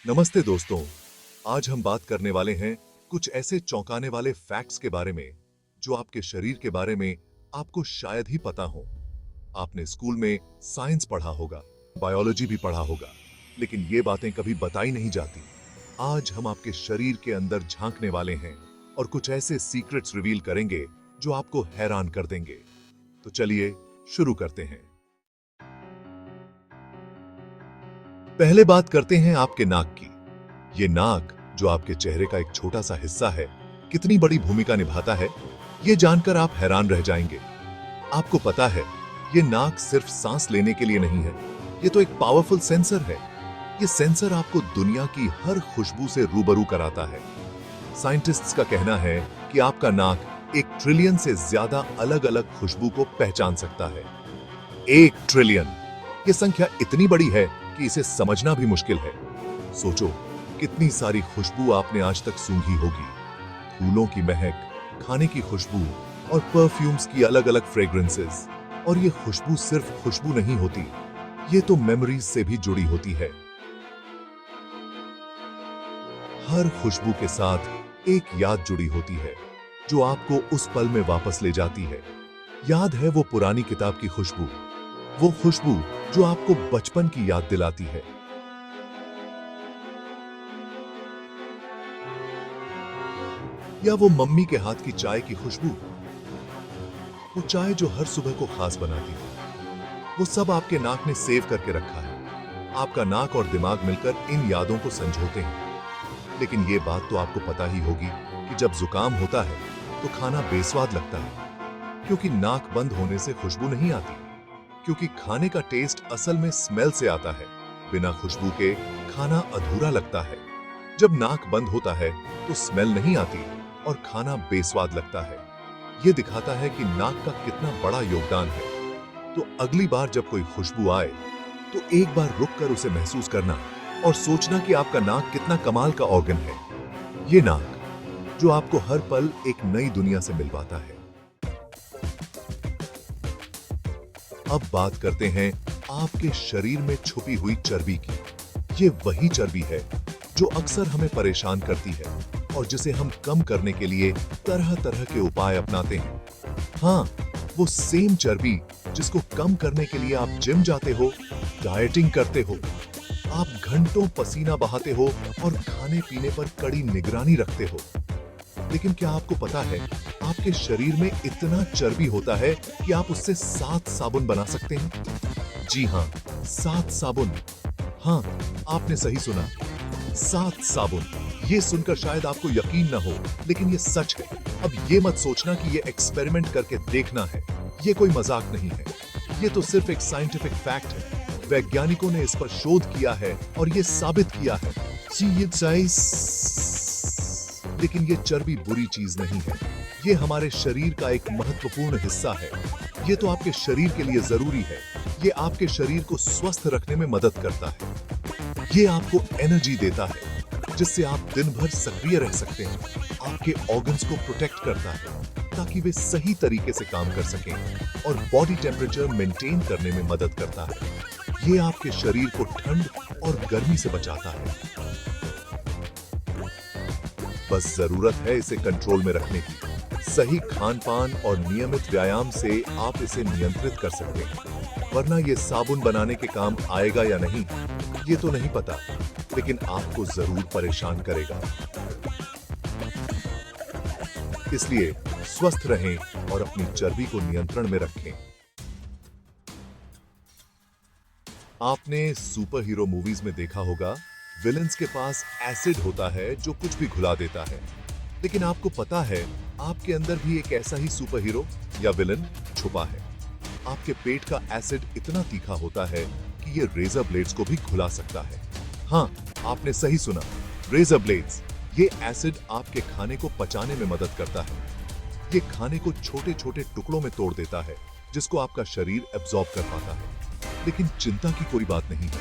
नमस्ते दोस्तों। आज हम बात करने वाले हैं कुछ ऐसे चौंकाने वाले फैक्ट्स के बारे में जो आपके शरीर के बारे में आपको शायद ही पता हो। आपने स्कूल में साइंस पढ़ा होगा, बायोलॉजी भी पढ़ा होगा, लेकिन ये बातें कभी बताई नहीं जाती। आज हम आपके शरीर के अंदर झांकने वाले हैं और कुछ ऐसे सीक्रेट्स रिवील करेंगे जो आपको हैरान कर देंगे। तो चलिए शुरू करते हैं। पहले बात करते हैं आपके नाक की। ये नाक, जो आपके चेहरे का एक छोटा सा हिस्सा है, कितनी बड़ी भूमिका निभाता है, ये जानकर आप हैरान रह जाएंगे। आपको पता है, ये नाक सिर्फ सांस लेने के लिए नहीं है, ये तो एक पावरफुल सेंसर है। ये सेंसर आपको दुनिया की हर खुशबू से रूबरू कराता है। साइंटिस्ट्स का कहना है कि आपका नाक 1 ट्रिलियन से ज्यादा अलग अलग खुशबू को पहचान सकता है। 1 ट्रिलियन! ये संख्या इतनी बड़ी है कि इसे समझना भी मुश्किल है। सोचो, कितनी सारी खुशबू आपने आज तक सूंघी होगी। फूलों की महक, खाने की खुशबू और परफ्यूम्स की अलग अलग फ्रेग्रेंसेस। और ये खुशबू सिर्फ खुशबू नहीं होती, ये तो मेमोरीज से भी जुड़ी होती है। हर खुशबू के साथ एक याद जुड़ी होती है जो आपको उस पल में वापस ले जाती है। याद है वो पुरानी किताब की खुशबू, वो खुशबू जो आपको बचपन की याद दिलाती है। या वो मम्मी के हाथ की चाय की खुशबू, वो चाय जो हर सुबह को खास बनाती है। वो सब आपके नाक ने सेव करके रखा है। आपका नाक और दिमाग मिलकर इन यादों को संजोते हैं। लेकिन ये बात तो आपको पता ही होगी कि जब जुकाम होता है तो खाना बेस्वाद लगता है, क्योंकि नाक बंद होने से खुशबू नहीं आती। क्योंकि खाने का टेस्ट असल में स्मेल से आता है। बिना खुशबू के खाना अधूरा लगता है। जब नाक बंद होता है तो स्मेल नहीं आती और खाना बेस्वाद लगता है। यह दिखाता है कि नाक का कितना बड़ा योगदान है। तो अगली बार जब कोई खुशबू आए तो एक बार रुक कर उसे महसूस करना और सोचना कि आपका नाक कितना कमाल का ऑर्गन है। ये नाक जो आपको हर पल एक नई दुनिया से मिलवाता है। अब बात करते हैं आपके शरीर में छुपी हुई चर्बी की। ये वही चर्बी है जो अक्सर हमें परेशान करती है और जिसे हम कम करने के लिए तरह तरह के उपाय अपनाते हैं। हाँ, वो सेम चर्बी जिसको कम करने के लिए आप जिम जाते हो, डाइटिंग करते हो, आप घंटों पसीना बहाते हो और खाने पीने पर कड़ी निगरानी रखते हो। लेकिन क्या आपको पता है, आपके शरीर में इतना चर्बी होता है कि आप उससे 7 साबुन बना सकते हैं। जी हाँ, 7 साबुन। हाँ, आपने सही सुना, 7 साबुन। ये सुनकर शायद आपको यकीन ना हो, लेकिन ये सच है। अब ये मत सोचना कि ये एक्सपेरिमेंट करके देखना है। ये कोई मजाक नहीं है, ये तो सिर्फ एक साइंटिफिक फैक्ट है। वैज्ञानिकों ने इस पर शोध किया है और ये साबित किया है। लेकिन ये चर्बी बुरी चीज नहीं है, ये हमारे शरीर का एक महत्वपूर्ण हिस्सा है। ये तो आपके शरीर के लिए जरूरी है। ये आपके शरीर को स्वस्थ रखने में मदद करता है। ये आपको एनर्जी देता है जिससे आप दिन भर सक्रिय रह सकते हैं। आपके ऑर्गन्स को प्रोटेक्ट करता है ताकि वे सही तरीके से काम कर सकें और बॉडी टेम्परेचर मेंटेन करने में मदद करता है। ये आपके शरीर को ठंड और गर्मी से बचाता है। बस जरूरत है इसे कंट्रोल में रखने की। सही खान-पान और नियमित व्यायाम से आप इसे नियंत्रित कर सकते हैं। वरना ये साबुन बनाने के काम आएगा या नहीं, ये तो नहीं पता, लेकिन आपको जरूर परेशान करेगा। इसलिए स्वस्थ रहें और अपनी चर्बी को नियंत्रण में रखें। आपने सुपर हीरो मूवीज में देखा होगा, विलेंस के पास एसिड होता है जो कुछ भी घुला देता है। लेकिन आपको पता है, आपके अंदर भी एक ऐसा ही सुपर हीरो या विलन छुपा है। आपके पेट का एसिड इतना तीखा होता है कि ये रेजर ब्लेड्स को भी घुला सकता है। हाँ, आपने सही सुना, रेजर ब्लेड्स। ये एसिड आपके खाने को पचाने में मदद करता है। ये खाने को छोटे छोटे टुकड़ों में तोड़ देता है जिसको आपका शरीर एब्जॉर्ब कर पाता है। लेकिन चिंता की कोई बात नहीं है,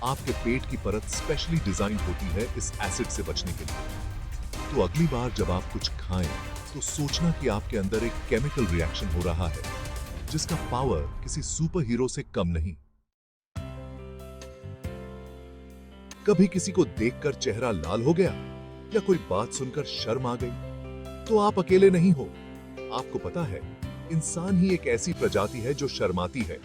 आपके पेट की परत स्पेशली डिजाइन होती है इस एसिड से बचने के लिए। तो अगली बार जब आप कुछ खाएं तो सोचना कि आपके अंदर एक केमिकल रिएक्शन हो रहा है जिसका पावर किसी सुपर हीरो से कम नहीं। कभी किसी को देखकर चेहरा लाल हो गया या कोई बात सुनकर शर्म आ गई? तो आप अकेले नहीं हो। आपको पता है, इंसान ही एक ऐसी प्रजाति है जो शर्माती है।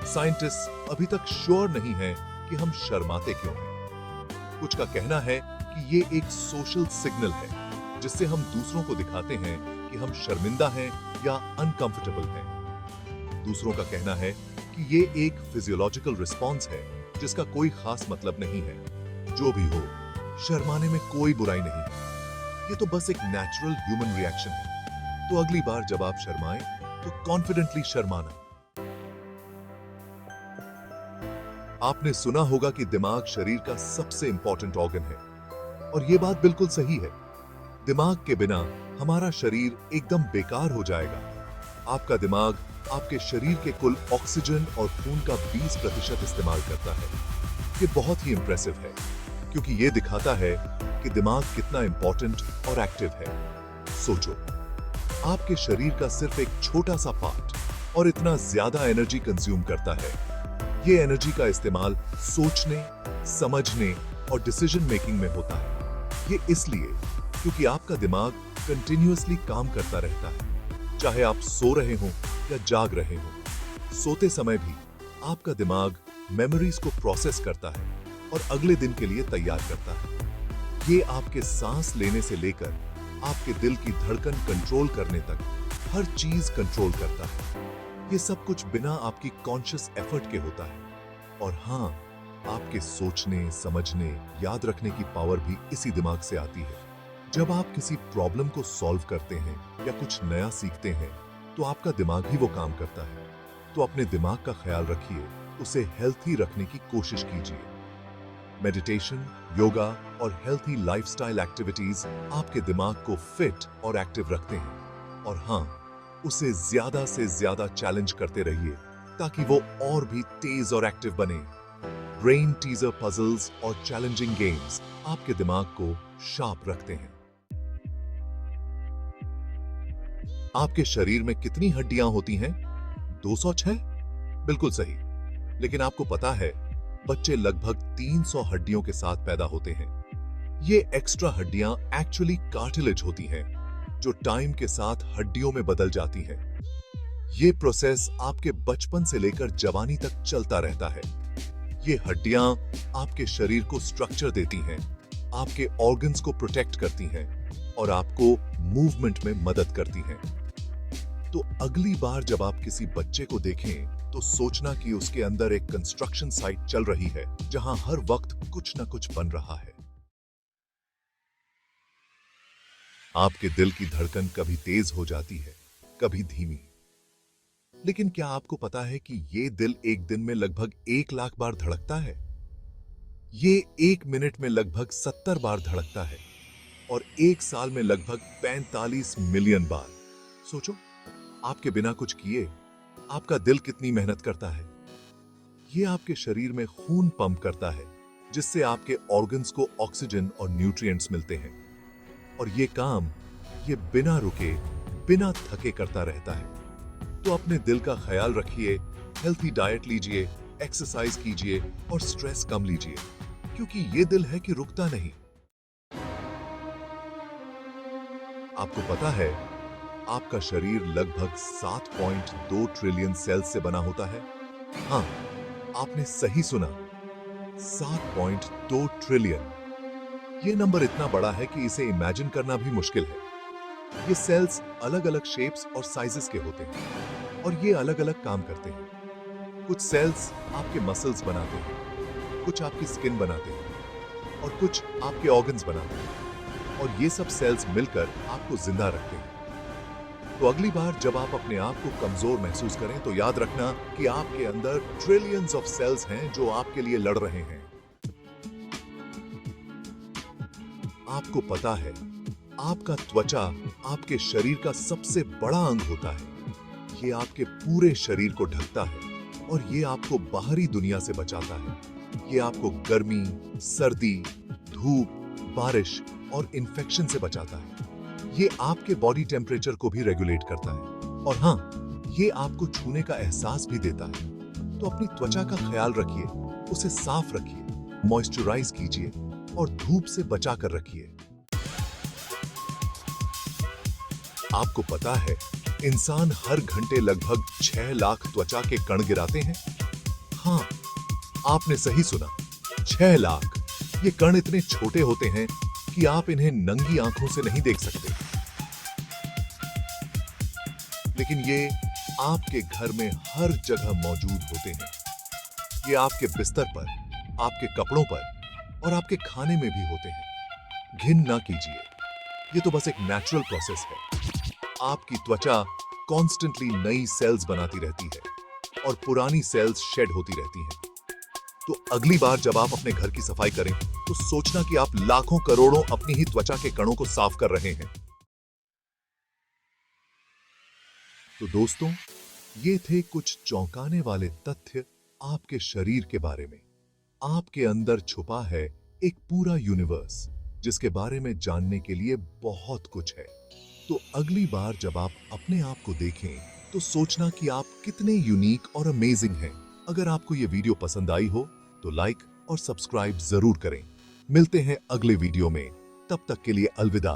साइंटिस्ट अभी तक श्योर नहीं है कि हम शर्माते क्यों हैं। कुछ का कहना है कि ये एक सोशल सिग्नल है जिससे हम दूसरों को दिखाते हैं कि हम शर्मिंदा हैं या अनकंफर्टेबल हैं। दूसरों का कहना है कि ये एक फिजियोलॉजिकल रिस्पॉन्स है जिसका कोई खास मतलब नहीं है। जो भी हो, शर्माने में कोई बुराई नहीं है। ये तो बस एक नेचुरल ह्यूमन रिएक्शन है। तो अगली बार जब आप शर्माएं तो कॉन्फिडेंटली शर्माना। आपने सुना होगा कि दिमाग शरीर का सबसे इंपॉर्टेंट ऑर्गन है, और यह बात बिल्कुल सही है। दिमाग के बिना हमारा शरीर एकदम बेकार हो जाएगा। आपका दिमाग आपके शरीर के कुल ऑक्सीजन और खून का 20% इस्तेमाल करता है। ये बहुत ही इंप्रेसिव है, क्योंकि ये दिखाता है कि दिमाग कितना इंपॉर्टेंट और एक्टिव है। सोचो, आपके शरीर का सिर्फ एक छोटा सा पार्ट और इतना ज्यादा एनर्जी कंज्यूम करता है। ये एनर्जी का इस्तेमाल सोचने, समझने और डिसीजन मेकिंग में होता है। ये इसलिए क्योंकि आपका दिमाग कंटिन्यूअसली काम करता रहता है, चाहे आप सो रहे हो या जाग रहे हो। सोते समय भी आपका दिमाग मेमोरीज को प्रोसेस करता है और अगले दिन के लिए तैयार करता है। ये आपके सांस लेने से लेकर आपके दिल की धड़कन कंट्रोल करने तक हर चीज कंट्रोल करता है। ये सब कुछ बिना आपकी कॉन्शियस एफर्ट के होता है। और हाँ, आपके सोचने, समझने, याद रखने की पावर भी इसी दिमाग से आती है। जब आप किसी प्रॉब्लम को सॉल्व करते हैं या कुछ नया सीखते हैं, तो आपका दिमाग ही वो काम करता है। तो अपने दिमाग का ख्याल रखिए, उसे हेल्थी रखने की कोशिश कीजिए। मेडिटेशन, योगा और हेल्थी लाइफस्टाइल एक्टिविटीज आपके दिमाग को फिट और एक्टिव रखते हैं। और हाँ, उसे ज्यादा से ज्यादा चैलेंज करते रहिए ताकि वो और भी तेज और एक्टिव बने। ब्रेन टीजर पजल्स और चैलेंजिंग गेम्स आपके दिमाग को शार्प रखते हैं। आपके शरीर में कितनी हड्डियां होती हैं? 206? बिल्कुल सही। लेकिन आपको पता है, बच्चे लगभग 300 हड्डियों के साथ पैदा होते हैं। ये एक्स्ट्रा हड्डियां एक्चुअली कार्टिलेज होती हैं, जो टाइम के साथ हड्डियों में बदल जाती हैं। ये प्रोसेस आपके बचपन से लेकर जवानी तक चलता रहता है। ये हड्डियां आपके शरीर को स्ट्रक्चर देती हैं, आपके ऑर्गन्स को प्रोटेक्ट करती हैं और आपको मूवमेंट में मदद करती हैं। तो अगली बार जब आप किसी बच्चे को देखें, तो सोचना कि उसके अंदर एक कंस्ट्रक्शन साइट चल रही है जहां हर वक्त कुछ ना कुछ बन रहा है। आपके दिल की धड़कन कभी तेज हो जाती है, कभी धीमी। लेकिन क्या आपको पता है कि ये दिल एक दिन में लगभग 1 लाख बार धड़कता है? ये 1 मिनट में लगभग 70 बार धड़कता है और 1 साल में लगभग 45 मिलियन बार। सोचो, आपके बिना कुछ किए आपका दिल कितनी मेहनत करता है। ये आपके शरीर में खून पंप करता है, जिससे आपके ऑर्गन्स को ऑक्सीजन और न्यूट्रिएंट्स मिलते हैं। और ये काम ये बिना रुके, बिना थके करता रहता है। तो अपने दिल का ख्याल रखिए, हेल्थी डाइट लीजिए, एक्सरसाइज कीजिए और स्ट्रेस कम लीजिए, क्योंकि ये दिल है कि रुकता नहीं। आपको पता है, आपका शरीर लगभग 7.2 ट्रिलियन सेल्स से बना होता है। हाँ, आपने सही सुना, 7.2 ट्रिलियन। ये नंबर इतना बड़ा है कि इसे इमेजिन करना भी मुश्किल है। ये सेल्स अलग अलग शेप्स और साइजेस के होते हैं और ये अलग अलग काम करते हैं। कुछ सेल्स आपके मसल्स बनाते हैं, कुछ आपकी स्किन बनाते हैं और कुछ आपके ऑर्गन्स बनाते हैं। और ये सब सेल्स मिलकर आपको जिंदा रखते हैं। तो अगली बार जब आप अपने आप को कमजोर महसूस करें, तो याद रखना कि आपके अंदर ट्रिलियंस ऑफ सेल्स हैं जो आपके लिए लड़ रहे हैं। आपको पता है, आपका त्वचा आपके शरीर का सबसे बड़ा अंग होता है। ये आपके पूरे शरीर को ढकता है और ये आपको बाहरी दुनिया से बचाता है। ये आपको गर्मी, सर्दी, धूप, बारिश और इन्फेक्शन से बचाता है। ये आपके बॉडी टेम्परेचर को भी रेगुलेट करता है और हाँ, ये आपको छूने का एहसास भी देता है। तो अपनी त्वचा का ख्याल रखिए, उसे साफ रखिए मॉइस्चराइज कीजिए और धूप से बचा कर रखिए। आपको पता है, इंसान हर घंटे लगभग 6 लाख त्वचा के कण गिराते हैं। हाँ, आपने सही सुना, 6 लाख। ये कण इतने छोटे होते हैं कि आप इन्हें नंगी आंखों से नहीं देख सकते, लेकिन ये आपके घर में हर जगह मौजूद होते हैं। ये आपके बिस्तर पर, आपके कपड़ों पर और आपके खाने में भी होते हैं। घिन ना कीजिए, ये तो बस एक नेचुरल प्रोसेस है। आपकी त्वचा कॉन्स्टेंटली नई सेल्स बनाती रहती है और पुरानी सेल्स शेड होती रहती हैं। तो अगली बार जब आप अपने घर की सफाई करें, तो सोचना कि आप लाखों करोड़ों अपनी ही त्वचा के कणों को साफ कर रहे हैं। तो दोस्तों, ये थे कुछ चौंकाने वाले तथ्य आपके शरीर के बारे में। आपके अंदर छुपा है एक पूरा यूनिवर्स, जिसके बारे में जानने के लिए बहुत कुछ है। तो अगली बार जब आप अपने आप को देखें, तो सोचना कि आप कितने यूनिक और अमेजिंग हैं। अगर आपको ये वीडियो पसंद आई हो, तो लाइक और सब्सक्राइब जरूर करें। मिलते हैं अगले वीडियो में, तब तक के लिए अलविदा।